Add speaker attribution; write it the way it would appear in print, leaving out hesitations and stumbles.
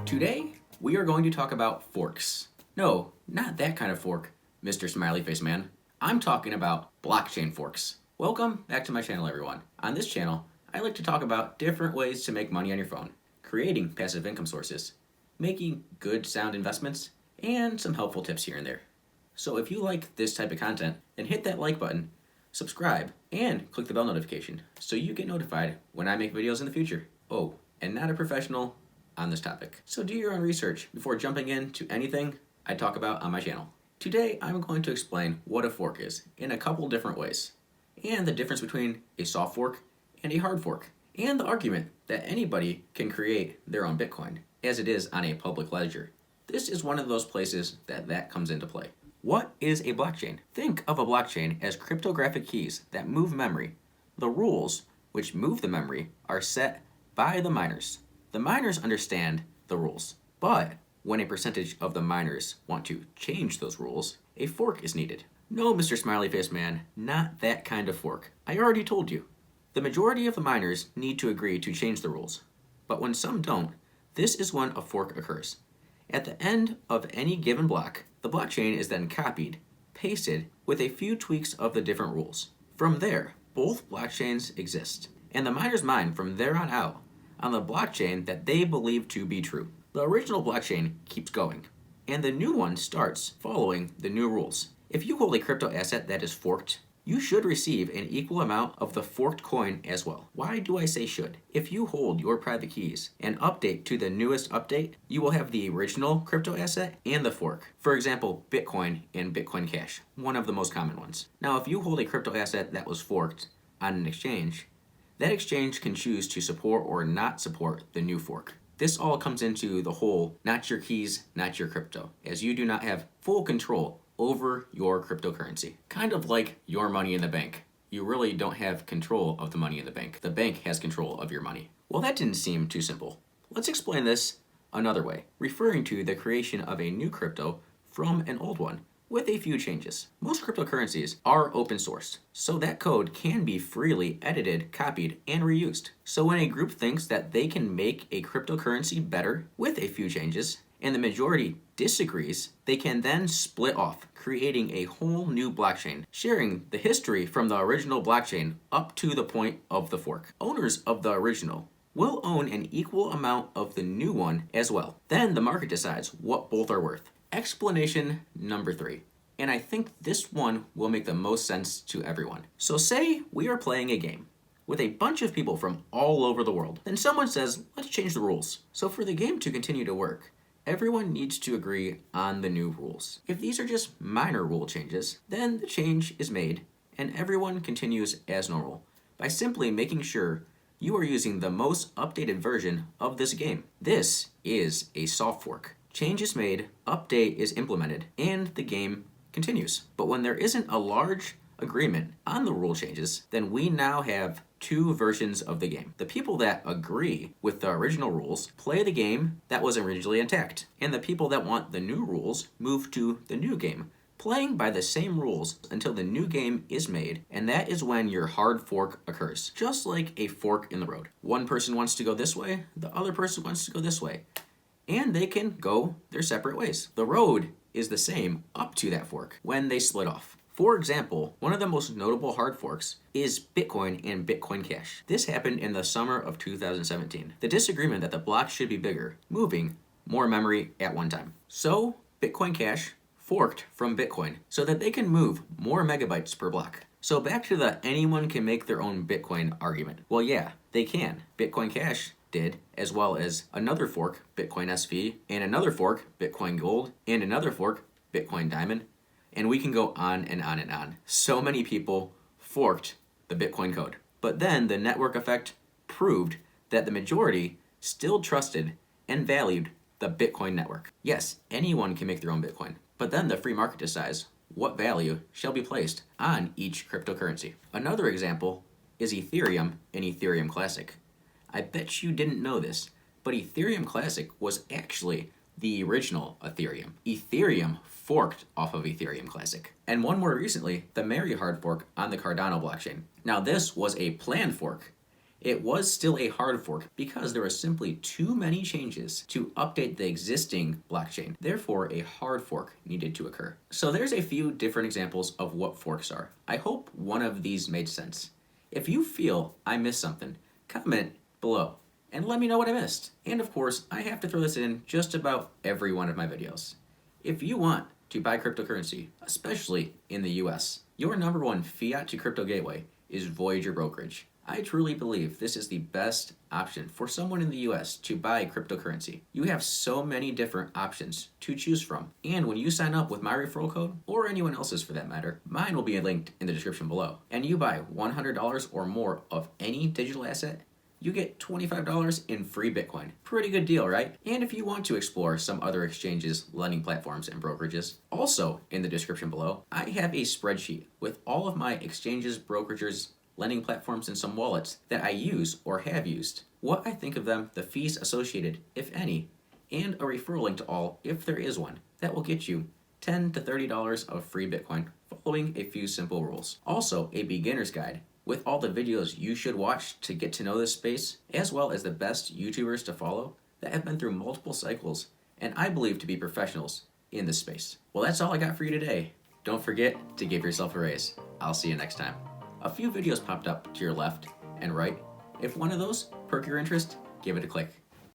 Speaker 1: Today, we are going to talk about forks. No, not that kind of fork, Mr. Smiley Face Man. I'm talking about blockchain forks. Welcome back to my channel, everyone. On this channel, I like to talk about different ways to make money on your phone, creating passive income sources, making good sound investments, and some helpful tips here and there. So if you like this type of content, then hit that like button, subscribe, and click the bell notification so you get notified when I make videos in the future. Oh, and not a professional on this topic. So do your own research before jumping into anything I talk about on my channel. Today, I'm going to explain what a fork is in a couple different ways, and the difference between a soft fork and a hard fork, and the argument that anybody can create their own Bitcoin, as it is on a public ledger. This is one of those places that comes into play. What is a blockchain? Think of a blockchain as cryptographic keys that move memory. The rules which move the memory are set by the miners. The miners understand the rules, but when a percentage of the miners want to change those rules, a fork is needed. No, Mr. Smiley Face Man, not that kind of fork. I already told you. The majority of the miners need to agree to change the rules, but when some don't, this is when a fork occurs. At the end of any given block, the blockchain is then copied, pasted with a few tweaks of the different rules. From there, both blockchains exist, and the miners mine from there on out on the blockchain that they believe to be true. The original blockchain keeps going, and the new one starts following the new rules. If you hold a crypto asset that is forked, you should receive an equal amount of the forked coin as well. Why do I say should? If you hold your private keys and update to the newest update, you will have the original crypto asset and the fork. For example, Bitcoin and Bitcoin Cash, one of the most common ones. Now, if you hold a crypto asset that was forked on an exchange, that exchange can choose to support or not support the new fork. This all comes into the whole not your keys, not your crypto, as you do not have full control over your cryptocurrency. Kind of like your money in the bank. You really don't have control of the money in the bank. The bank has control of your money. Well, that didn't seem too simple. Let's explain this another way, referring to the creation of a new crypto from an old one, with a few changes. Most cryptocurrencies are open source, so that code can be freely edited, copied, and reused. So when a group thinks that they can make a cryptocurrency better with a few changes, and the majority disagrees, they can then split off, creating a whole new blockchain, sharing the history from the original blockchain up to the point of the fork. Owners of the original will own an equal amount of the new one as well. Then the market decides what both are worth. Explanation number 3, and I think this one will make the most sense to everyone. So say we are playing a game with a bunch of people from all over the world. Then someone says, let's change the rules. So for the game to continue to work, everyone needs to agree on the new rules. If these are just minor rule changes, then the change is made and everyone continues as normal by simply making sure you are using the most updated version of this game. This is a soft fork. Change is made, update is implemented, and the game continues. But when there isn't a large agreement on the rule changes, then we now have two versions of the game. The people that agree with the original rules play the game that was originally intact, and the people that want the new rules move to the new game, playing by the same rules until the new game is made, and that is when your hard fork occurs. Just like a fork in the road. One person wants to go this way, the other person wants to go this way, and they can go their separate ways. The road is the same up to that fork when they split off. For example, one of the most notable hard forks is Bitcoin and Bitcoin Cash. This happened in the summer of 2017. The disagreement that the block should be bigger, moving more memory at one time. So Bitcoin Cash forked from Bitcoin so that they can move more megabytes per block. So back to the anyone can make their own Bitcoin argument. Well, yeah, they can. Bitcoin Cash did, as well as another fork, Bitcoin SV, and another fork, Bitcoin Gold, and another fork, Bitcoin Diamond, and we can go on and on and on. So many people forked the Bitcoin code. But then the network effect proved that the majority still trusted and valued the Bitcoin network. Yes, anyone can make their own Bitcoin, but then the free market decides what value shall be placed on each cryptocurrency. Another example is Ethereum and Ethereum Classic. I bet you didn't know this, but Ethereum Classic was actually the original Ethereum. Ethereum forked off of Ethereum Classic. And one more recently, the Mary hard fork on the Cardano blockchain. Now this was a planned fork, It was still a hard fork because there were simply too many changes to update the existing blockchain. Therefore, a hard fork needed to occur. So there's a few different examples of what forks are. I hope one of these made sense. If you feel I missed something, comment below and let me know what I missed. And of course, I have to throw this in just about every one of my videos. If you want to buy cryptocurrency, especially in the US, your number one fiat to crypto gateway is Voyager Brokerage. I truly believe this is the best option for someone in the US to buy cryptocurrency. You have so many different options to choose from. And when you sign up with my referral code, or anyone else's for that matter, mine will be linked in the description below, and you buy $100 or more of any digital asset, you get $25 in free Bitcoin. Pretty good deal, right? And if you want to explore some other exchanges, lending platforms, and brokerages, also in the description below, I have a spreadsheet with all of my exchanges, brokerages, lending platforms, and some wallets that I use or have used, what I think of them, the fees associated, if any, and a referral link to all, if there is one, that will get you $10 to $30 of free Bitcoin following a few simple rules. Also, a beginner's guide with all the videos you should watch to get to know this space, as well as the best YouTubers to follow that have been through multiple cycles and I believe to be professionals in this space. Well, that's all I got for you today. Don't forget to give yourself a raise. I'll see you next time. A few videos popped up to your left and right. If one of those perked your interest, give it a click.